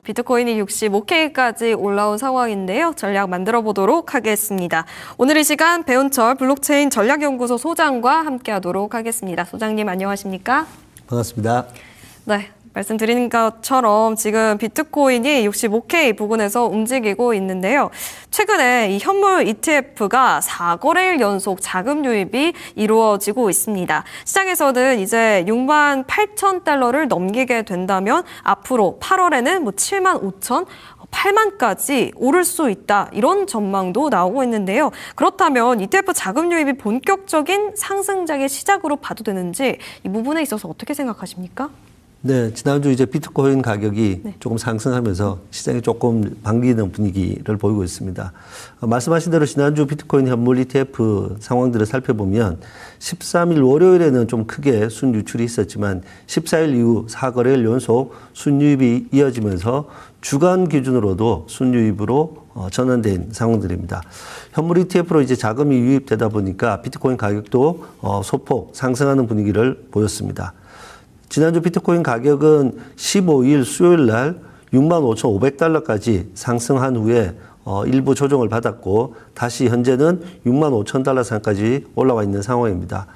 비트코인이 65K까지 올라온 상황인데요. 전략 만들어 보도록 하겠습니다. 오늘 이 시간 배운철 블록체인 전략연구소 소장과 함께하도록 하겠습니다. 소장님 안녕하십니까? 반갑습니다. 네. 말씀드린 것처럼 지금 비트코인이 65K 부근에서 움직이고 있는데요. 최근에 이 현물 ETF가 4거래일 연속 자금 유입이 이루어지고 있습니다. 시장에서는 이제 6만 8천 달러를 넘기게 된다면 앞으로 8월에는 7만 5천 8만까지 오를 수 있다. 이런 전망도 나오고 있는데요. 그렇다면 ETF 자금 유입이 본격적인 상승장의 시작으로 봐도 되는지 이 부분에 있어서 어떻게 생각하십니까? 네, 지난주 이제 비트코인 가격이 조금 상승하면서 시장이 조금 반기는 분위기를 보이고 있습니다. 말씀하신 대로 지난주 비트코인 현물 ETF 상황들을 살펴보면 13일 월요일에는 좀 크게 순유출이 있었지만 14일 이후 4거래일 연속 순유입이 이어지면서 주간 기준으로도 순유입으로 전환된 상황들입니다. 현물 ETF로 이제 자금이 유입되다 보니까 비트코인 가격도 소폭 상승하는 분위기를 보였습니다. 지난주 비트코인 가격은 15일 수요일 날 65,500달러까지 상승한 후에 일부 조정을 받았고 다시 현재는 65,000달러 선까지 올라와 있는 상황입니다.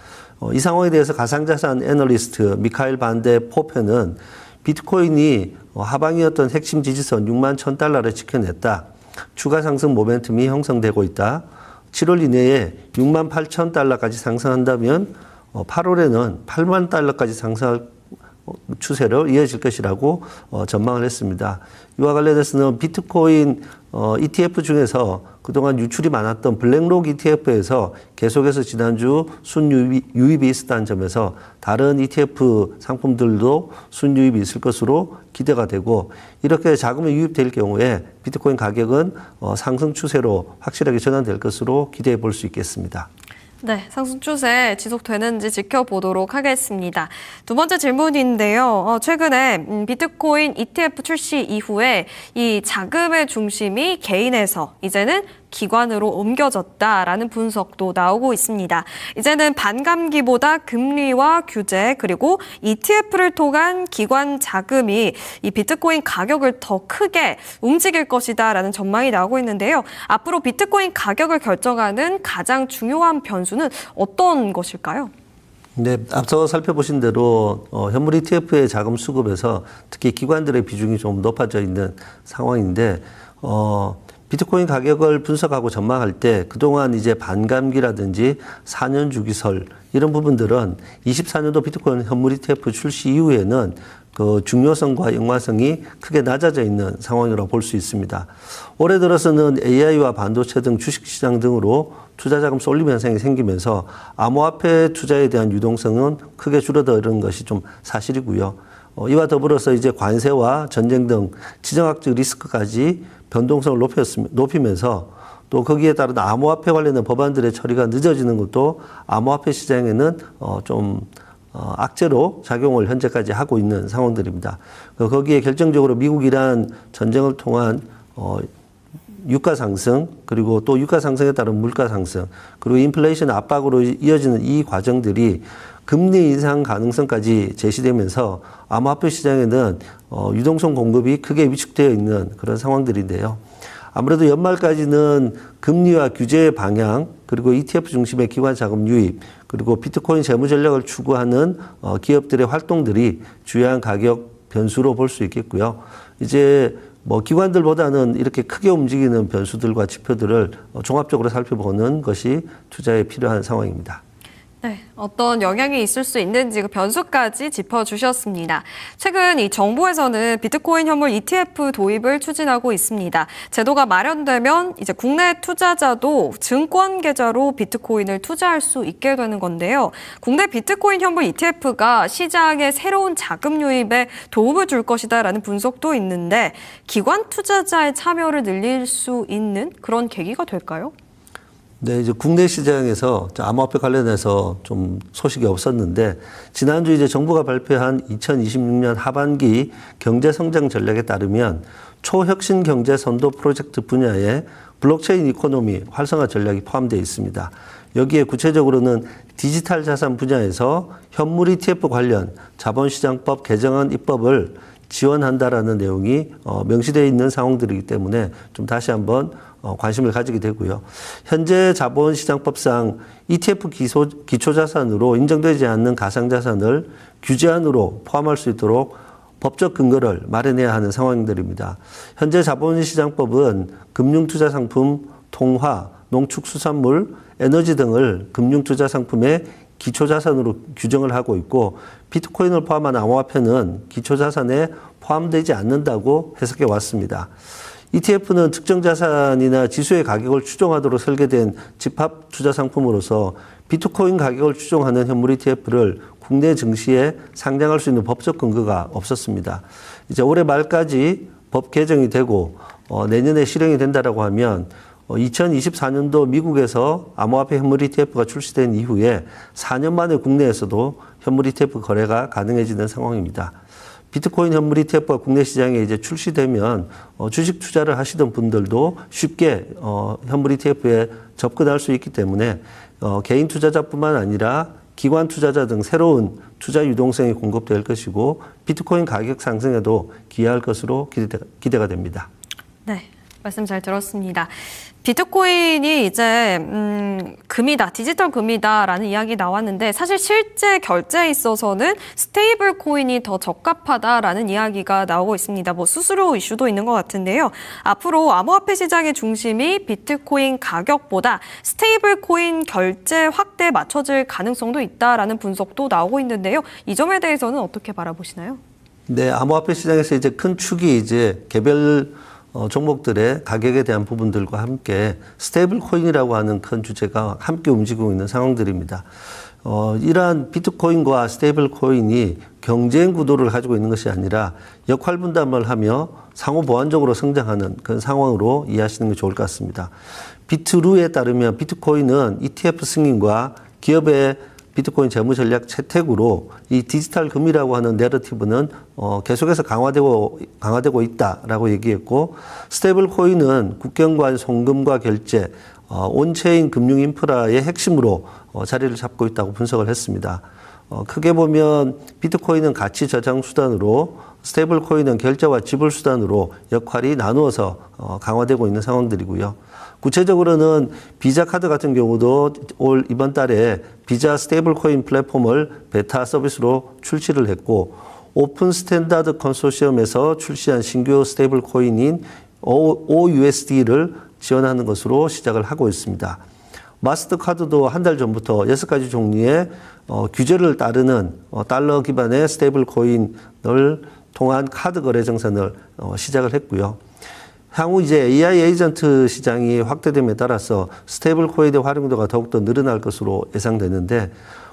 이 상황에 대해서 가상자산 애널리스트 미카엘 반데 포페는 비트코인이 하방이었던 핵심 지지선 61,000달러를 지켜냈다. 추가 상승 모멘텀이 형성되고 있다. 7월 이내에 68,000달러까지 상승한다면 8월에는 8만 달러까지 상승할 추세로 이어질 것이라고 전망을 했습니다. 이와 관련해서는 비트코인 ETF 중에서 그동안 유출이 많았던 블랙록 ETF에서 계속해서 지난주 순유입이 있었다는 점에서 다른 ETF 상품들도 순유입이 있을 것으로 기대가 되고 이렇게 자금이 유입될 경우에 비트코인 가격은 상승 추세로 확실하게 전환될 것으로 기대해 볼 수 있겠습니다. 네, 상승 추세 지속되는지 지켜보도록 하겠습니다. 두 번째 질문인데요. 최근에 비트코인 ETF 출시 이후에 이 자금의 중심이 개인에서 이제는 기관으로 옮겨졌다라는 분석도 나오고 있습니다. 이제는 반감기보다 금리와 규제 그리고 ETF를 통한 기관 자금이 이 비트코인 가격을 더 크게 움직일 것이다라는 전망이 나오고 있는데요. 앞으로 비트코인 가격을 결정하는 가장 중요한 변수는 어떤 것일까요? 네, 앞서 살펴보신 대로 현물 ETF의 자금 수급에서 특히 기관들의 비중이 좀 높아져 있는 상황인데 비트코인 가격을 분석하고 전망할 때 그동안 이제 반감기라든지 4년 주기설 이런 부분들은 24년도 비트코인 현물 ETF 출시 이후에는 그 중요성과 연관성이 크게 낮아져 있는 상황이라고 볼 수 있습니다. 올해 들어서는 AI와 반도체 등 주식시장 등으로 투자자금 쏠림 현상이 생기면서 암호화폐 투자에 대한 유동성은 크게 줄어드는 것이 좀 사실이고요. 이와 더불어서 이제 관세와 전쟁 등 지정학적 리스크까지 변동성을 높이면서 또 거기에 따른 암호화폐 관련된 법안들의 처리가 늦어지는 것도 암호화폐 시장에는 좀 악재로 작용을 현재까지 하고 있는 상황들입니다. 거기에 결정적으로 미국 이란 전쟁을 통한 유가 상승 그리고 또 유가 상승에 따른 물가 상승 그리고 인플레이션 압박으로 이어지는 이 과정들이 금리 인상 가능성까지 제시되면서 암호화폐 시장에는 유동성 공급이 크게 위축되어 있는 그런 상황들인데요. 아무래도 연말까지는 금리와 규제의 방향 그리고 ETF 중심의 기관 자금 유입 그리고 비트코인 재무 전략을 추구하는 기업들의 활동들이 주요한 가격 변수로 볼 수 있겠고요. 이제 기관들보다는 이렇게 크게 움직이는 변수들과 지표들을 종합적으로 살펴보는 것이 투자에 필요한 상황입니다. 네, 어떤 영향이 있을 수 있는지 그 변수까지 짚어주셨습니다. 최근 이 정부에서는 비트코인 현물 ETF 도입을 추진하고 있습니다. 제도가 마련되면 이제 국내 투자자도 증권 계좌로 비트코인을 투자할 수 있게 되는 건데요. 국내 비트코인 현물 ETF가 시장의 새로운 자금 유입에 도움을 줄 것이다라는 분석도 있는데 기관 투자자의 참여를 늘릴 수 있는 그런 계기가 될까요? 네, 이제 국내 시장에서 암호화폐 관련해서 좀 소식이 없었는데 지난주 이제 정부가 발표한 2026년 하반기 경제 성장 전략에 따르면 초혁신 경제 선도 프로젝트 분야에 블록체인 이코노미 활성화 전략이 포함되어 있습니다. 여기에 구체적으로는 디지털 자산 분야에서 현물 ETF 관련 자본시장법 개정안 입법을 지원한다라는 내용이 명시되어 있는 상황들이기 때문에 좀 다시 한번 관심을 가지게 되고요. 현재 자본시장법상 ETF 기초자산으로 인정되지 않는 가상자산을 규제안으로 포함할 수 있도록 법적 근거를 마련해야 하는 상황들입니다. 현재 자본시장법은 금융투자상품, 통화, 농축수산물, 에너지 등을 금융투자상품의 기초자산으로 규정을 하고 있고 비트코인을 포함한 암호화폐는 기초자산에 포함되지 않는다고 해석해 왔습니다. ETF는 특정 자산이나 지수의 가격을 추종하도록 설계된 집합 투자 상품으로서 비트코인 가격을 추종하는 현물 ETF를 국내 증시에 상장할 수 있는 법적 근거가 없었습니다. 이제 올해 말까지 법 개정이 되고 내년에 실행이 된다라고 하면 2024년도 미국에서 암호화폐 현물 ETF가 출시된 이후에 4년 만에 국내에서도 현물 ETF 거래가 가능해지는 상황입니다. 비트코인 현물 ETF가 국내 시장에 이제 출시되면 주식 투자를 하시던 분들도 쉽게 현물 ETF에 접근할 수 있기 때문에 개인 투자자뿐만 아니라 기관 투자자 등 새로운 투자 유동성이 공급될 것이고 비트코인 가격 상승에도 기여할 것으로 기대가 됩니다. 네, 말씀 잘 들었습니다. 비트코인이 이제 금이다, 디지털 금이다라는 이야기 나왔는데 사실 실제 결제에 있어서는 스테이블 코인이 더 적합하다라는 이야기가 나오고 있습니다. 뭐 수수료 이슈도 있는 것 같은데요. 앞으로 암호화폐 시장의 중심이 비트코인 가격보다 스테이블 코인 결제 확대에 맞춰질 가능성도 있다라는 분석도 나오고 있는데요. 이 점에 대해서는 어떻게 바라보시나요? 네, 암호화폐 시장에서 이제 큰 축이 이제 개별 종목들의 가격에 대한 부분들과 함께 스테이블 코인이라고 하는 큰 주제가 함께 움직이고 있는 상황들입니다. 이러한 비트코인과 스테이블 코인이 경쟁 구도를 가지고 있는 것이 아니라 역할 분담을 하며 상호 보완적으로 성장하는 그런 상황으로 이해하시는 게 좋을 것 같습니다. 비트루에 따르면 비트코인은 ETF 승인과 기업의 비트코인 재무 전략 채택으로 이 디지털 금이라고 하는 내러티브는 계속해서 강화되고 있다라고 얘기했고 스테이블 코인은 국경 간 송금과 결제, 온체인 금융 인프라의 핵심으로 자리를 잡고 있다고 분석을 했습니다. 크게 보면 비트코인은 가치 저장 수단으로 스테이블 코인은 결제와 지불 수단으로 역할이 나누어서 강화되고 있는 상황들이고요. 구체적으로는 비자 카드 같은 경우도 이번 달에 비자 스테이블 코인 플랫폼을 베타 서비스로 출시를 했고 오픈 스탠다드 컨소시엄에서 출시한 신규 스테이블 코인인 OUSD를 지원하는 것으로 시작을 하고 있습니다. 마스터카드도 한 달 전부터 6가지 종류의 규제를 따르는 달러 기반의 스테이블 코인을 통한 카드 거래 정산을 시작을 했고요. 향후 이제 AI 에이전트 시장이 확대됨에 따라서 스테이블 코인의 활용도가 더욱더 늘어날 것으로 예상되는데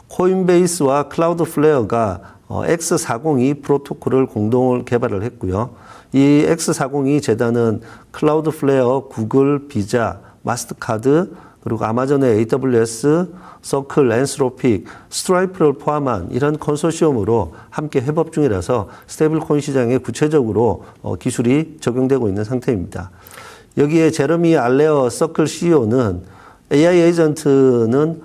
코인베이스와 클라우드플레어가 X402 프로토콜을 공동 개발을 했고요. 이 X402 재단은 클라우드플레어, 구글, 비자, 마스터카드, 그리고 아마존의 AWS, 서클, 앤스로픽, 스트라이프를 포함한 이런 컨소시엄으로 함께 협업 중이라서 스테이블 코인 시장에 구체적으로 기술이 적용되고 있는 상태입니다. 여기에 제러미 알레어 서클 CEO는 AI 에이전트는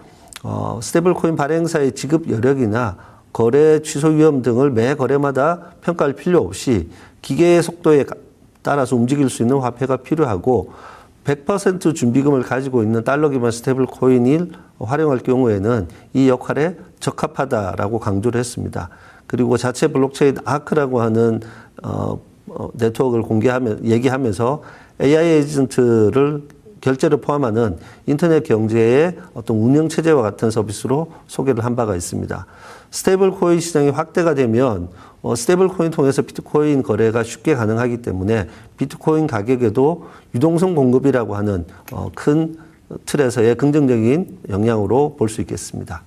스테이블 코인 발행사의 지급 여력이나 거래 취소 위험 등을 매 거래마다 평가할 필요 없이 기계의 속도에 따라서 움직일 수 있는 화폐가 필요하고 100% 준비금을 가지고 있는 달러 기반 스테이블 코인을 활용할 경우에는 이 역할에 적합하다라고 강조를 했습니다. 그리고 자체 블록체인 아크라고 하는 네트워크를 얘기하면서 AI 에이전트를 결제를 포함하는 인터넷 경제의 어떤 운영 체제와 같은 서비스로 소개를 한 바가 있습니다. 스테이블 코인 시장이 확대가 되면 스테이블 코인 통해서 비트코인 거래가 쉽게 가능하기 때문에 비트코인 가격에도 유동성 공급이라고 하는 큰 틀에서의 긍정적인 영향으로 볼 수 있겠습니다.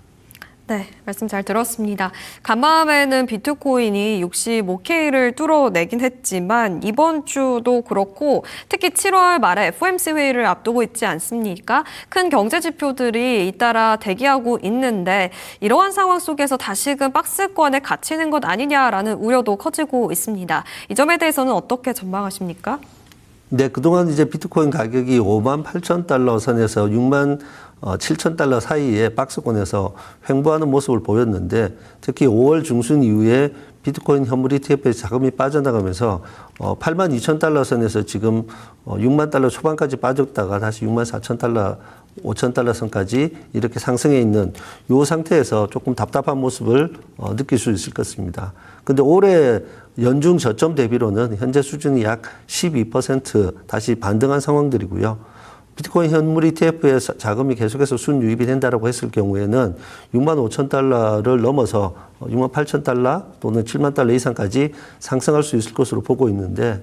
네, 말씀 잘 들었습니다. 간밤에는 비트코인이 65K를 뚫어내긴 했지만 이번 주도 그렇고 특히 7월 말에 FOMC 회의를 앞두고 있지 않습니까? 큰 경제 지표들이 잇따라 대기하고 있는데 이러한 상황 속에서 다시금 박스권에 갇히는 것 아니냐라는 우려도 커지고 있습니다. 이 점에 대해서는 어떻게 전망하십니까? 네, 그동안 이제 비트코인 가격이 58,000달러 선에서 67,000달러 사이에 박스권에서 횡보하는 모습을 보였는데 특히 5월 중순 이후에 비트코인 현물 ETF에 자금이 빠져나가면서 8만 2천 달러 선에서 지금 6만 달러 초반까지 빠졌다가 다시 6만 4천 달러, 5천 달러 선까지 이렇게 상승해 있는 이 상태에서 조금 답답한 모습을 느낄 수 있을 것입니다. 근데 올해 연중 저점 대비로는 현재 수준이 약 12% 다시 반등한 상황들이고요. 비트코인 현물 ETF에 자금이 계속해서 순유입이 된다라고 했을 경우에는 6만 5천 달러를 넘어서 6만 8천 달러 또는 7만 달러 이상까지 상승할 수 있을 것으로 보고 있는데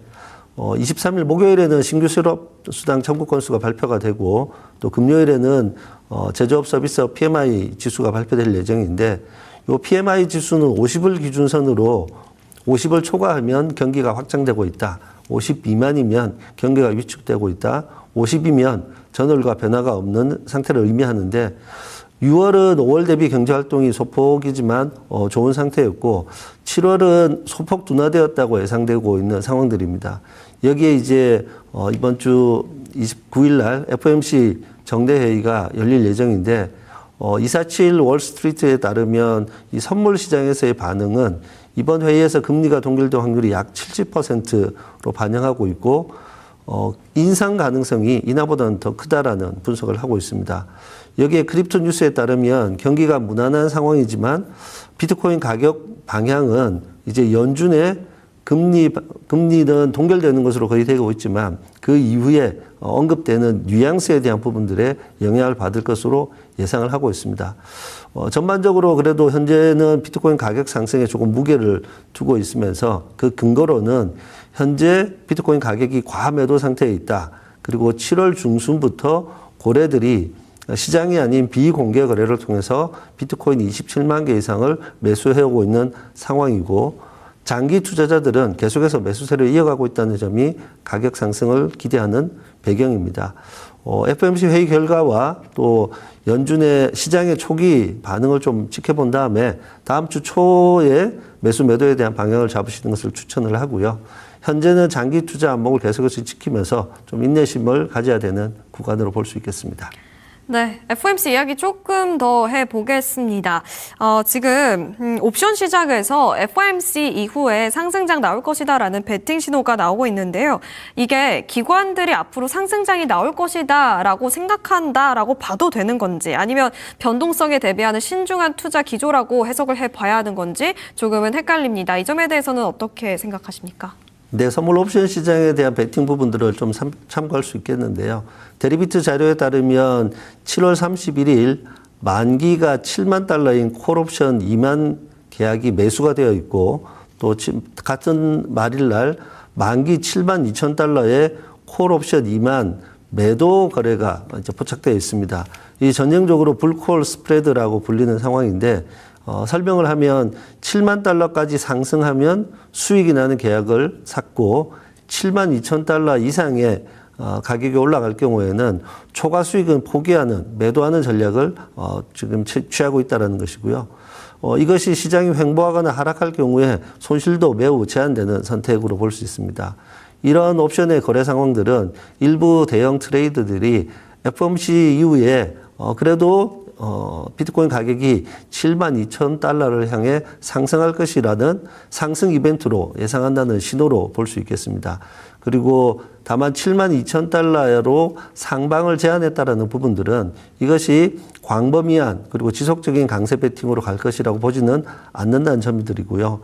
23일 목요일에는 신규 실업수당 청구 건수가 발표가 되고 또 금요일에는 제조업 서비스 PMI 지수가 발표될 예정인데 이 PMI 지수는 50을 기준선으로 50을 초과하면 경기가 확장되고 있다. 50 미만이면 경기가 위축되고 있다. 50이면 전월과 변화가 없는 상태를 의미하는데 6월은 5월 대비 경제활동이 소폭이지만 좋은 상태였고 7월은 소폭 둔화되었다고 예상되고 있는 상황들입니다. 여기에 이제 이번 주 29일 날 FOMC 정례회의가 열릴 예정인데 247 월스트리트에 따르면 이 선물 시장에서의 반응은 이번 회의에서 금리가 동결될 확률이 약 70%로 반영하고 있고 인상 가능성이 인하보다는 더 크다라는 분석을 하고 있습니다. 여기에 크립토 뉴스에 따르면 경기가 무난한 상황이지만 비트코인 가격 방향은 이제 연준의 금리는 동결되는 것으로 거의 되고 있지만 그 이후에 언급되는 뉘앙스에 대한 부분들에 영향을 받을 것으로 예상을 하고 있습니다. 전반적으로 그래도 현재는 비트코인 가격 상승에 조금 무게를 두고 있으면서 그 근거로는 현재 비트코인 가격이 과매도 상태에 있다. 그리고 7월 중순부터 고래들이 시장이 아닌 비공개 거래를 통해서 비트코인 27만 개 이상을 매수해오고 있는 상황이고 장기 투자자들은 계속해서 매수세를 이어가고 있다는 점이 가격 상승을 기대하는 배경입니다. FOMC 회의 결과와 또 연준의 시장의 초기 반응을 좀 지켜본 다음에 다음 주 초에 매수 매도에 대한 방향을 잡으시는 것을 추천을 하고요. 현재는 장기 투자 안목을 계속해서 지키면서 좀 인내심을 가져야 되는 구간으로 볼 수 있겠습니다. 네, FOMC 이야기 조금 더 해보겠습니다. 지금 옵션 시장에서 FOMC 이후에 상승장 나올 것이다라는 베팅 신호가 나오고 있는데요. 이게 기관들이 앞으로 상승장이 나올 것이다라고 생각한다라고 봐도 되는 건지 아니면 변동성에 대비하는 신중한 투자 기조라고 해석을 해봐야 하는 건지 조금은 헷갈립니다. 이 점에 대해서는 어떻게 생각하십니까? 네, 선물 옵션 시장에 대한 베팅 부분들을 좀 참고할 수 있겠는데요. 데리비트 자료에 따르면 7월 31일 만기가 7만 달러인 콜옵션 2만 계약이 매수가 되어 있고 또 같은 말일날 만기 7만 2천 달러의 콜옵션 2만 매도 거래가 이제 포착되어 있습니다. 이 전형적으로 불콜 스프레드라고 불리는 상황인데 설명을 하면 7만 달러까지 상승하면 수익이 나는 계약을 샀고 7만 2천 달러 이상의 가격이 올라갈 경우에는 초과 수익은 포기하는 매도하는 전략을 지금 취하고 있다는 것이고요. 이것이 시장이 횡보하거나 하락할 경우에 손실도 매우 제한되는 선택으로 볼 수 있습니다. 이런 옵션의 거래 상황들은 일부 대형 트레이더들이 FOMC 이후에 그래도 비트코인 가격이 7만 2천 달러를 향해 상승할 것이라는 상승 이벤트로 예상한다는 신호로 볼 수 있겠습니다. 그리고 다만 7만 2천 달러로 상방을 제한했다라는 부분들은 이것이 광범위한 그리고 지속적인 강세 베팅으로 갈 것이라고 보지는 않는다는 점들이고요.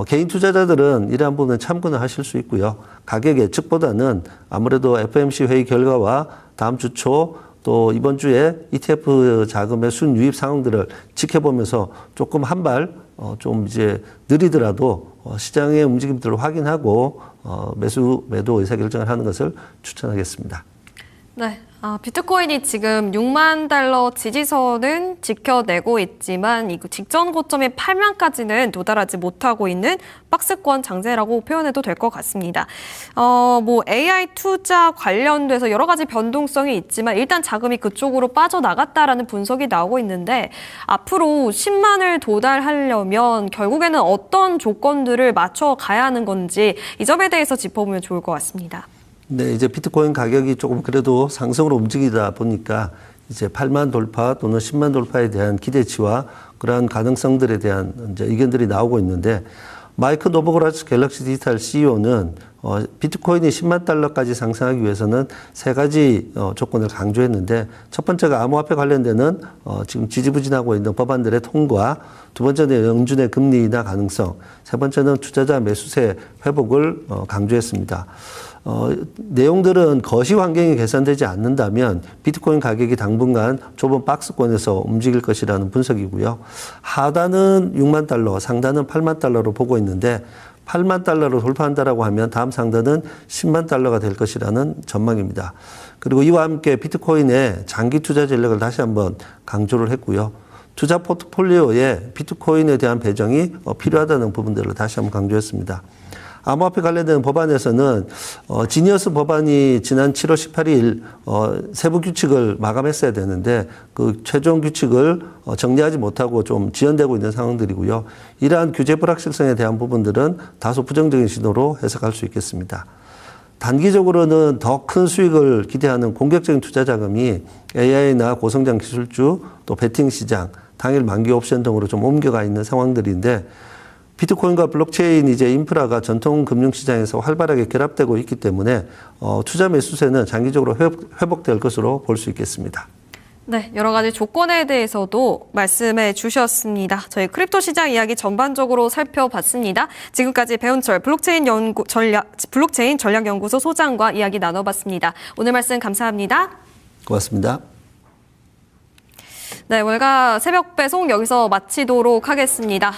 개인 투자자들은 이러한 부분은 참고는 하실 수 있고요. 가격 예측보다는 아무래도 FOMC 회의 결과와 다음 주 초 또 이번 주에 ETF 자금의 순유입 상황들을 지켜보면서 조금 한 발 좀 이제 느리더라도 시장의 움직임들을 확인하고 매수 매도 의사결정을 하는 것을 추천하겠습니다. 네. 비트코인이 지금 6만 달러 지지선은 지켜내고 있지만 이 직전 고점인 8만까지는 도달하지 못하고 있는 박스권 장세라고 표현해도 될 것 같습니다. AI 투자 관련돼서 여러 가지 변동성이 있지만 일단 자금이 그쪽으로 빠져나갔다라는 분석이 나오고 있는데 앞으로 10만을 도달하려면 결국에는 어떤 조건들을 맞춰 가야 하는 건지 이 점에 대해서 짚어보면 좋을 것 같습니다. 네, 이제 비트코인 가격이 조금 그래도 상승으로 움직이다 보니까 이제 8만 돌파 또는 10만 돌파에 대한 기대치와 그러한 가능성들에 대한 이제 의견들이 나오고 있는데 마이크 노보그라츠 갤럭시 디지털 CEO는 비트코인이 10만 달러까지 상승하기 위해서는 세 가지 조건을 강조했는데, 첫 번째가 암호화폐 관련되는 지금 지지부진하고 있는 법안들의 통과, 두 번째는 연준의 금리 인하 가능성, 세 번째는 투자자 매수세 회복을 강조했습니다. 내용들은 거시 환경이 개선되지 않는다면 비트코인 가격이 당분간 좁은 박스권에서 움직일 것이라는 분석이고요. 하단은 6만 달러, 상단은 8만 달러로 보고 있는데, 8만 달러로 돌파한다라고 하면 다음 상단은 10만 달러가 될 것이라는 전망입니다. 그리고 이와 함께 비트코인의 장기 투자 전략을 다시 한번 강조를 했고요. 투자 포트폴리오에 비트코인에 대한 배정이 필요하다는 부분들을 다시 한번 강조했습니다. 암호화폐 관련된 법안에서는 지니어스 법안이 지난 7월 18일 세부 규칙을 마감했어야 되는데 그 최종 규칙을 정리하지 못하고 좀 지연되고 있는 상황들이고요. 이러한 규제 불확실성에 대한 부분들은 다소 부정적인 신호로 해석할 수 있겠습니다. 단기적으로는 더 큰 수익을 기대하는 공격적인 투자 자금이 AI나 고성장 기술주, 또 베팅 시장, 당일 만기 옵션 등으로 좀 옮겨가 있는 상황들인데, 비트코인과 블록체인 이제 인프라가 전통 금융시장에서 활발하게 결합되고 있기 때문에 투자 매수세는 장기적으로 회복될 것으로 볼 수 있겠습니다. 네, 여러 가지 조건에 대해서도 말씀해 주셨습니다. 저희 크립토 시장 이야기 전반적으로 살펴봤습니다. 지금까지 배훈철 블록체인 전략연구소 소장과 이야기 나눠봤습니다. 오늘 말씀 감사합니다. 고맙습니다. 네, 월가 새벽 배송 여기서 마치도록 하겠습니다.